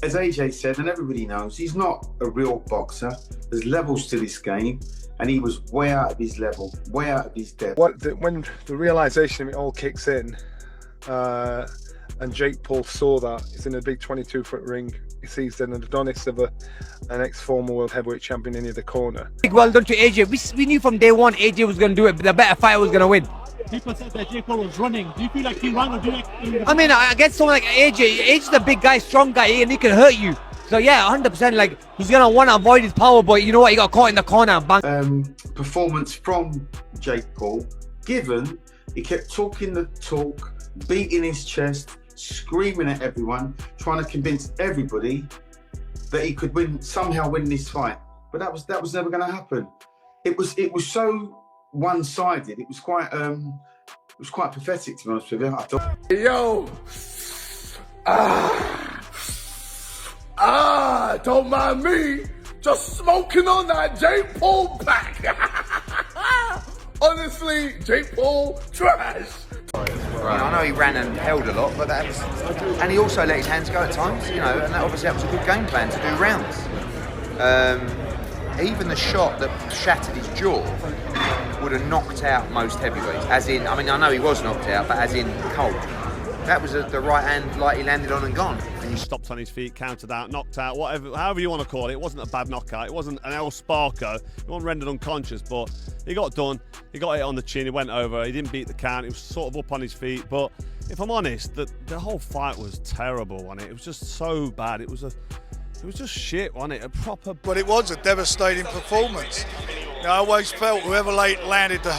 As AJ said, and everybody knows, he's not a real boxer. There's levels to this game, and he was way out of his level, way out of his depth. When the realisation of it all kicks in, and Jake Paul saw that, he's in a big 22-foot ring. He sees an Adonis of an ex-former world heavyweight champion in the corner. Well done to AJ. We knew from day one AJ was going to do it, but the better fighter was going to win. People said that Jake Paul was running. Do you feel like he ran, or do you like... I mean, against someone like AJ, AJ's a big guy, strong guy, and he can hurt you. So yeah, 100%, like, he's going to want to avoid his power, but you know what, he got caught in the corner and bang. Performance from Jake Paul, given he kept talking the talk, beating his chest, screaming at everyone, trying to convince everybody that he could somehow win this fight. But that was never going to happen. It was so one-sided. It was quite pathetic, to be honest with you. I thought, yo, don't mind me, just smoking on that Jake Paul pack. Honestly, Jake Paul trash. Right. I know he ran and held a lot, but and he also let his hands go at times, you know, and that obviously that was a good game plan to do rounds. Even the shot that shattered his jaw would have knocked out most heavyweights. As in, I mean, I know he was knocked out, but as in cold. That was the right hand light he landed on and gone. And he stopped on his feet, counted out, knocked out, whatever, however you want to call it. It wasn't a bad knockout. It wasn't an El Sparko. He wasn't rendered unconscious, but he got done. He got it on the chin. He went over. He didn't beat the count. He was sort of up on his feet. But if I'm honest, the whole fight was terrible, wasn't it? It was just so bad. It was just shit, wasn't it? A proper. But it was a devastating performance. I always felt whoever landed the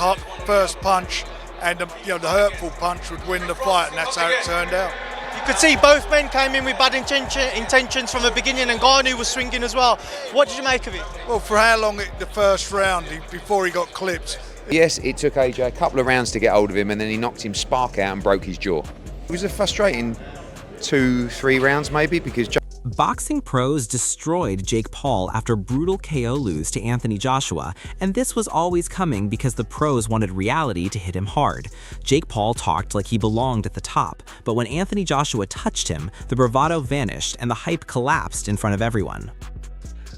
first punch and the hurtful punch would win the fight, and that's how it turned out. You could see both men came in with bad intentions from the beginning, and Garnu was swinging as well. What did you make of it? Well, for how long the first round before he got clipped? Yes, it took AJ a couple of rounds to get hold of him, and then he knocked him spark out and broke his jaw. It was a frustrating 2-3 rounds maybe, because boxing pros destroyed Jake Paul after brutal KO lose to Anthony Joshua, and this was always coming because the pros wanted reality to hit him hard. Jake Paul talked like he belonged at the top, but when Anthony Joshua touched him, the bravado vanished and the hype collapsed in front of everyone.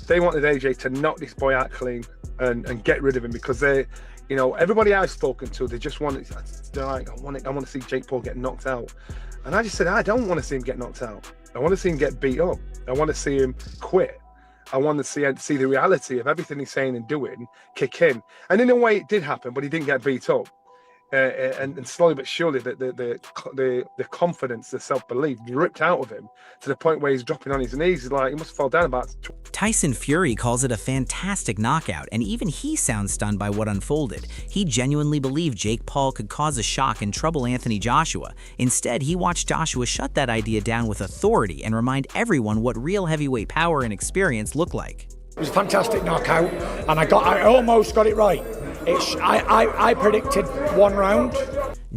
They wanted AJ to knock this boy out clean and get rid of him, because everybody I've spoken to, they're like, I want to see Jake Paul get knocked out. And I just said, I don't want to see him get knocked out. I want to see him get beat up. I want to see him quit. I want to see the reality of everything he's saying and doing kick in. And in a way, it did happen, but he didn't get beat up. And slowly but surely, the confidence, the self-belief ripped out of him to the point where he's dropping on his knees. He's like, he must have fallen down about. Tyson Fury calls it a fantastic knockout, and even he sounds stunned by what unfolded. He genuinely believed Jake Paul could cause a shock and trouble Anthony Joshua. Instead, he watched Joshua shut that idea down with authority and remind everyone what real heavyweight power and experience look like. It was a fantastic knockout, and I almost got it right. I predicted one round.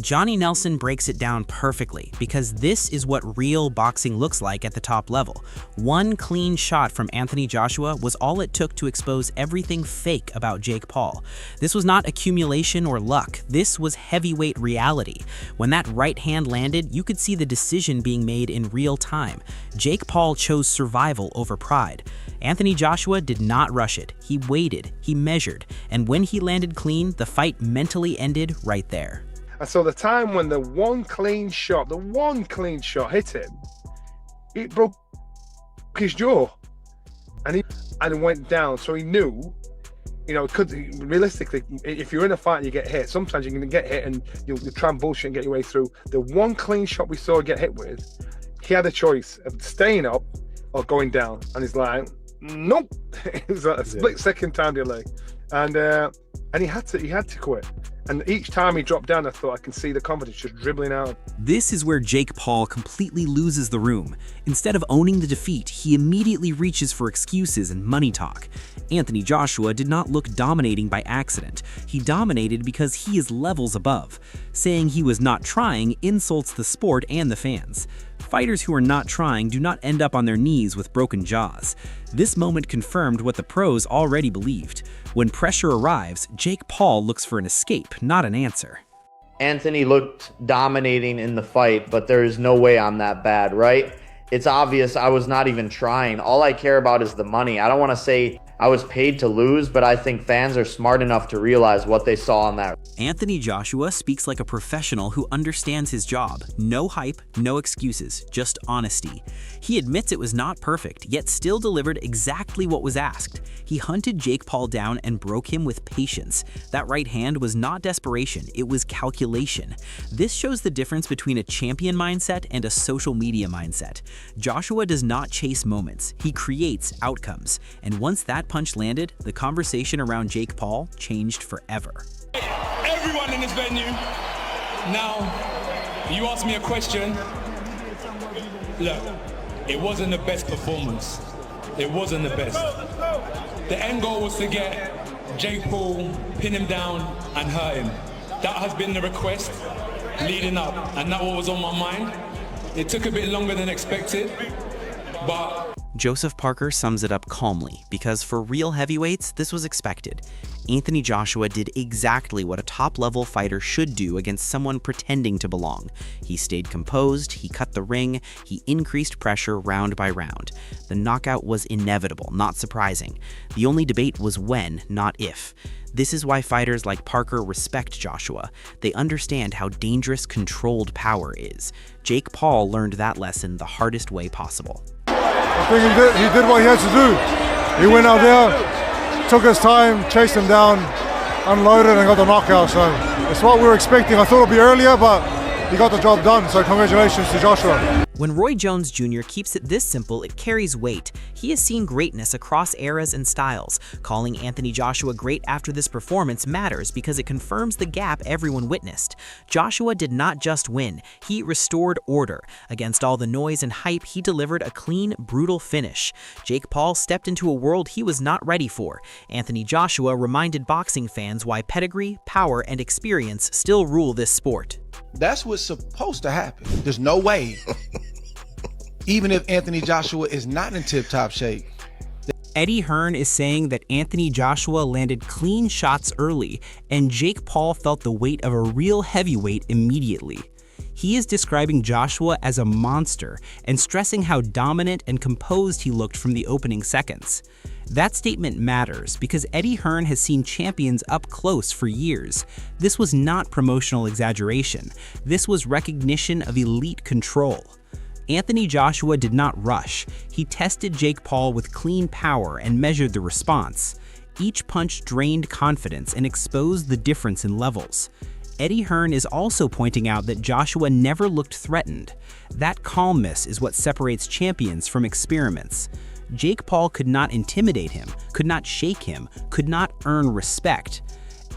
Johnny Nelson breaks it down perfectly, because this is what real boxing looks like at the top level. One clean shot from Anthony Joshua was all it took to expose everything fake about Jake Paul. This was not accumulation or luck. This was heavyweight reality. When that right hand landed, you could see the decision being made in real time. Jake Paul chose survival over pride. Anthony Joshua did not rush it. He waited, he measured, and when he landed clean, the fight mentally ended right there. And so the time when the one clean shot hit him, it broke his jaw, and went down. So he knew, realistically, if you're in a fight and you get hit, sometimes you're going to get hit and you'll try and bullshit and get your way through. The one clean shot we saw get hit with, he had a choice of staying up or going down, and he's like, nope. It was a split second time delay, and he had to quit. And each time he dropped down, I thought, I can see the confidence just dribbling out. This is where Jake Paul completely loses the room. Instead of owning the defeat, he immediately reaches for excuses and money talk. Anthony Joshua did not look dominating by accident. He dominated because he is levels above. Saying he was not trying insults the sport and the fans. Fighters who are not trying do not end up on their knees with broken jaws. This moment confirmed what the pros already believed. When pressure arrives, Jake Paul looks for an escape, not an answer. Anthony looked dominating in the fight, but there is no way I'm that bad, right? It's obvious I was not even trying. All I care about is the money. I don't want to say I was paid to lose, but I think fans are smart enough to realize what they saw on that. Anthony Joshua speaks like a professional who understands his job. No hype, no excuses, just honesty. He admits it was not perfect, yet still delivered exactly what was asked. He hunted Jake Paul down and broke him with patience. That right hand was not desperation, it was calculation. This shows the difference between a champion mindset and a social media mindset. Joshua does not chase moments, he creates outcomes. And once that punch landed, the conversation around Jake Paul changed forever. Everyone in this venue, now, you asked me a question. Look, it wasn't the best performance. It wasn't the best. The end goal was to get Jake Paul, pin him down, and hurt him. That has been the request leading up, and that was on my mind. It took a bit longer than expected, but Joseph Parker sums it up calmly, because for real heavyweights, this was expected. Anthony Joshua did exactly what a top-level fighter should do against someone pretending to belong. He stayed composed, he cut the ring, he increased pressure round by round. The knockout was inevitable, not surprising. The only debate was when, not if. This is why fighters like Parker respect Joshua. They understand how dangerous controlled power is. Jake Paul learned that lesson the hardest way possible. I think he did what he had to do. He went out there, took his time, chased him down, unloaded and got the knockout. So it's what we were expecting. I thought it would be earlier, but he got the job done. So congratulations to Joshua. When Roy Jones Jr. keeps it this simple, it carries weight. He has seen greatness across eras and styles. Calling Anthony Joshua great after this performance matters because it confirms the gap everyone witnessed. Joshua did not just win, he restored order. Against all the noise and hype, he delivered a clean, brutal finish. Jake Paul stepped into a world he was not ready for. Anthony Joshua reminded boxing fans why pedigree, power, and experience still rule this sport. That's what's supposed to happen. There's no way, even if Anthony Joshua is not in tip-top shape. Eddie Hearn is saying that Anthony Joshua landed clean shots early, and Jake Paul felt the weight of a real heavyweight immediately. He is describing Joshua as a monster and stressing how dominant and composed he looked from the opening seconds. That statement matters because Eddie Hearn has seen champions up close for years. This was not promotional exaggeration. This was recognition of elite control. Anthony Joshua did not rush. He tested Jake Paul with clean power and measured the response. Each punch drained confidence and exposed the difference in levels. Eddie Hearn is also pointing out that Joshua never looked threatened. That calmness is what separates champions from experiments. Jake Paul could not intimidate him, could not shake him, could not earn respect.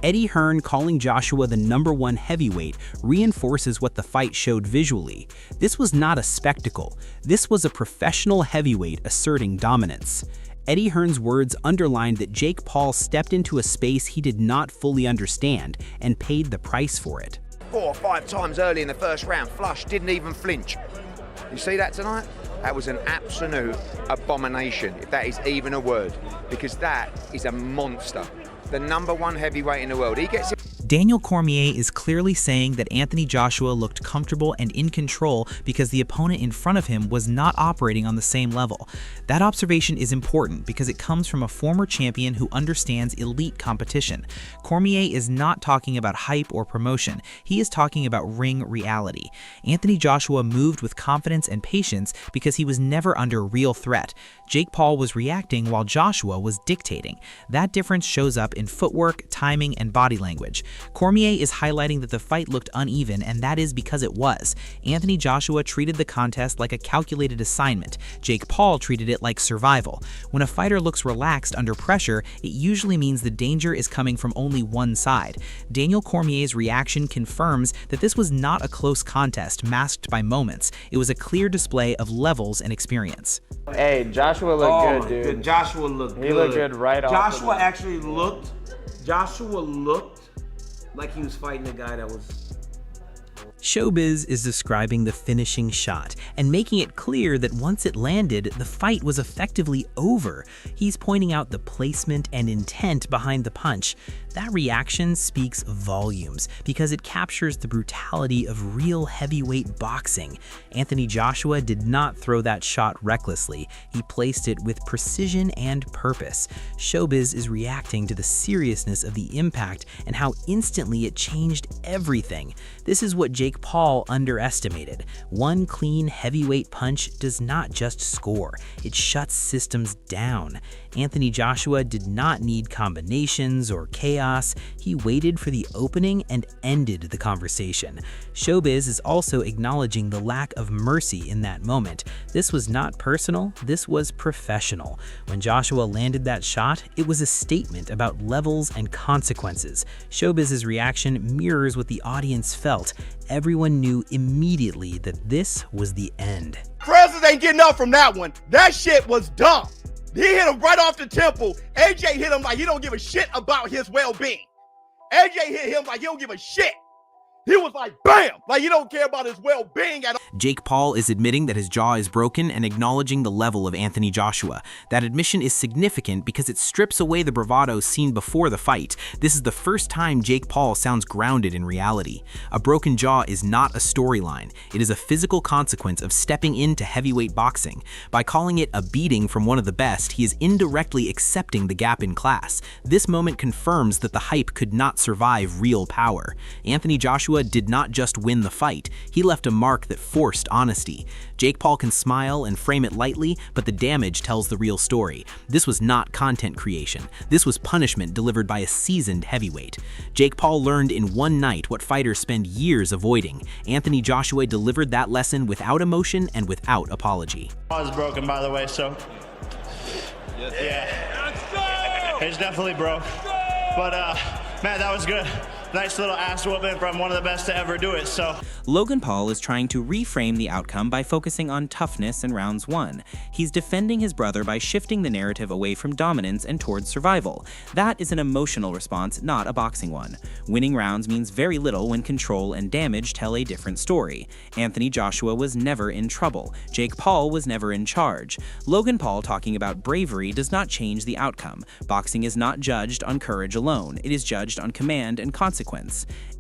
Eddie Hearn calling Joshua the #1 heavyweight reinforces what the fight showed visually. This was not a spectacle. This was a professional heavyweight asserting dominance. Eddie Hearn's words underlined that Jake Paul stepped into a space he did not fully understand and paid the price for it. 4 or 5 times early in the first round, flush, didn't even flinch. You see that tonight? That was an absolute abomination, if that is even a word, because that is a monster. The #1 heavyweight in the world. He gets it. Daniel Cormier is clearly saying that Anthony Joshua looked comfortable and in control because the opponent in front of him was not operating on the same level. That observation is important because it comes from a former champion who understands elite competition. Cormier is not talking about hype or promotion. He is talking about ring reality. Anthony Joshua moved with confidence and patience because he was never under real threat. Jake Paul was reacting while Joshua was dictating. That difference shows up in footwork, timing, and body language. Cormier is highlighting that the fight looked uneven, and that is because it was. Anthony Joshua treated the contest like a calculated assignment. Jake Paul treated it like survival. When a fighter looks relaxed under pressure, it usually means the danger is coming from only one side. Daniel Cormier's reaction confirms that this was not a close contest masked by moments. It was a clear display of levels and experience. Hey, Joshua looked good, dude. Joshua looked good. He looked good right off. Joshua actually looked like he was fighting a guy that was... Showbiz is describing the finishing shot and making it clear that once it landed, the fight was effectively over. He's pointing out the placement and intent behind the punch. That reaction speaks volumes because it captures the brutality of real heavyweight boxing. Anthony Joshua did not throw that shot recklessly. He placed it with precision and purpose. Showbiz is reacting to the seriousness of the impact and how instantly it changed everything. This is what Jake Paul underestimated. One clean heavyweight punch does not just score, it shuts systems down. Anthony Joshua did not need combinations or chaos. He waited for the opening and ended the conversation. Showbiz is also acknowledging the lack of mercy in that moment. This was not personal, this was professional. When Joshua landed that shot, it was a statement about levels and consequences. Showbiz's reaction mirrors what the audience felt. Everyone knew immediately that this was the end. Francis ain't getting up from that one. That shit was dumb. He hit him right off the temple. AJ hit him like he don't give a shit about his well-being. AJ hit him like he don't give a shit. He was like, bam! Like he don't care about his well-being at all. Jake Paul is admitting that his jaw is broken and acknowledging the level of Anthony Joshua. That admission is significant because it strips away the bravado seen before the fight. This is the first time Jake Paul sounds grounded in reality. A broken jaw is not a storyline. It is a physical consequence of stepping into heavyweight boxing. By calling it a beating from one of the best, he is indirectly accepting the gap in class. This moment confirms that the hype could not survive real power. Anthony Joshua did not just win the fight, he left a mark that forced honesty. Jake Paul can smile and frame it lightly, but the damage tells the real story. This was not content creation. This was punishment delivered by a seasoned heavyweight. Jake Paul learned in one night what fighters spend years avoiding. Anthony Joshua delivered that lesson without emotion and without apology. I was broken, by the way, so yeah, it's definitely broke. But man, that was good. Nice little ass whooping from one of the best to ever do it, so. Logan Paul is trying to reframe the outcome by focusing on toughness in rounds 1. He's defending his brother by shifting the narrative away from dominance and towards survival. That is an emotional response, not a boxing one. Winning rounds means very little when control and damage tell a different story. Anthony Joshua was never in trouble. Jake Paul was never in charge. Logan Paul talking about bravery does not change the outcome. Boxing is not judged on courage alone. It is judged on command and consequence.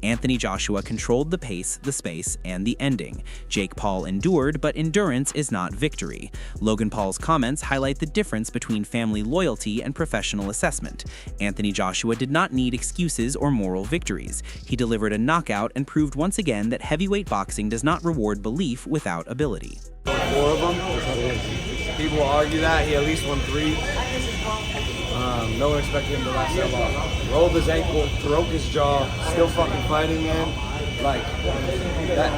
Anthony Joshua controlled the pace, the space, and the ending. Jake Paul endured, but endurance is not victory. Logan Paul's comments highlight the difference between family loyalty and professional assessment. Anthony Joshua did not need excuses or moral victories. He delivered a knockout and proved once again that heavyweight boxing does not reward belief without ability. 4 of them. People argue that he at least won 3. No one expected him to last that long. Rolled his ankle, broke his jaw, still fucking fighting, man. Like,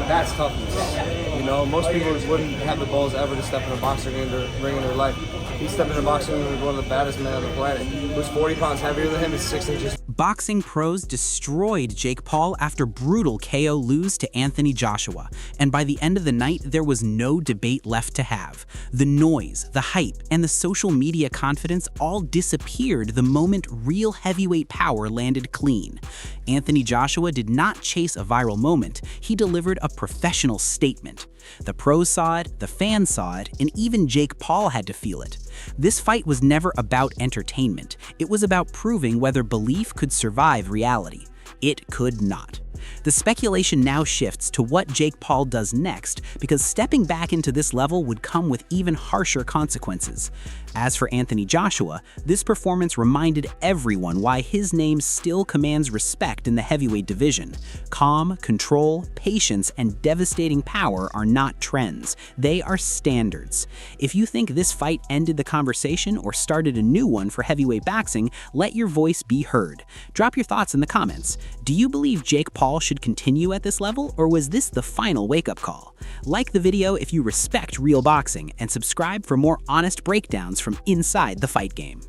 that's toughness. You know, most people wouldn't have the balls ever to step in a boxing ring in their life. He stepped in a boxing ring with one of the baddest men on the planet, who's 40 pounds heavier than him and 6 inches. Boxing pros destroyed Jake Paul after brutal KO lose to Anthony Joshua, and by the end of the night, there was no debate left to have. The noise, the hype, and the social media confidence all disappeared the moment real heavyweight power landed clean. Anthony Joshua did not chase a viral moment, he delivered a professional statement. The pros saw it, the fans saw it, and even Jake Paul had to feel it. This fight was never about entertainment. It was about proving whether belief could survive reality. It could not. The speculation now shifts to what Jake Paul does next, because stepping back into this level would come with even harsher consequences. As for Anthony Joshua, this performance reminded everyone why his name still commands respect in the heavyweight division. Calm, control, patience, and devastating power are not trends. They are standards. If you think this fight ended the conversation or started a new one for heavyweight boxing, let your voice be heard. Drop your thoughts in the comments. Do you believe Jake Paul should continue at this level, or was this the final wake-up call? Like the video if you respect real boxing, and subscribe for more honest breakdowns from inside the fight game.